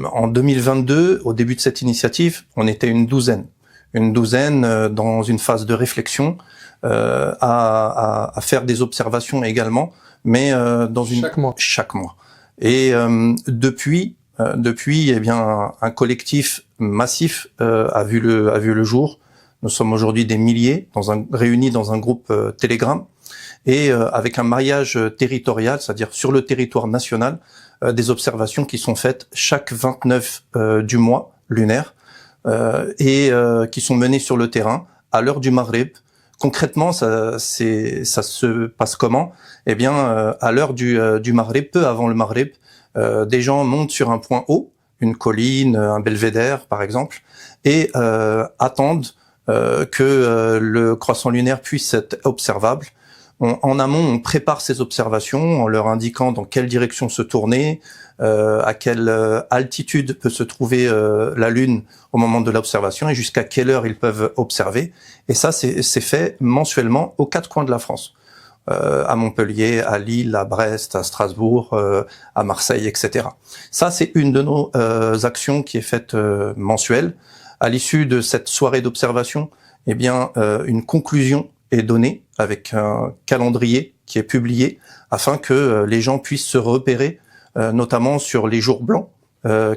En 2022, au début de cette initiative, on était une douzaine dans une phase de réflexion, à faire des observations également, mais dans chaque mois. Et depuis, eh bien, un collectif massif a vu le jour. Nous sommes aujourd'hui des milliers réunis dans un groupe Telegram, et avec un maillage territorial, c'est-à-dire sur le territoire national, des observations qui sont faites chaque 29 du mois lunaire, et qui sont menées sur le terrain à l'heure du Maghreb. Concrètement, ça se passe comment? Eh bien, à l'heure du Maghreb, peu avant le Maghreb, des gens montent sur un point haut, une colline, un belvédère par exemple, et attendent que le croissant lunaire puisse être observable. En amont, on prépare ces observations en leur indiquant dans quelle direction se tourner, à quelle altitude peut se trouver la Lune au moment de l'observation et jusqu'à quelle heure ils peuvent observer. Et ça, c'est fait mensuellement aux 4 coins de la France. À Montpellier, à Lille, à Brest, à Strasbourg, à Marseille, etc. Ça, c'est une de nos actions qui est faite mensuelle. À l'issue de cette soirée d'observation, eh bien, une conclusion est donnée avec un calendrier qui est publié afin que les gens puissent se repérer, notamment sur les jours blancs,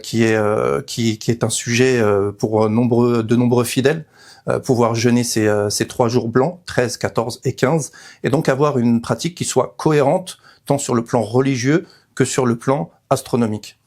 qui est un sujet pour de nombreux fidèles, pouvoir jeûner ces 3 jours blancs, 13, 14 et 15, et donc avoir une pratique qui soit cohérente tant sur le plan religieux que sur le plan astronomique.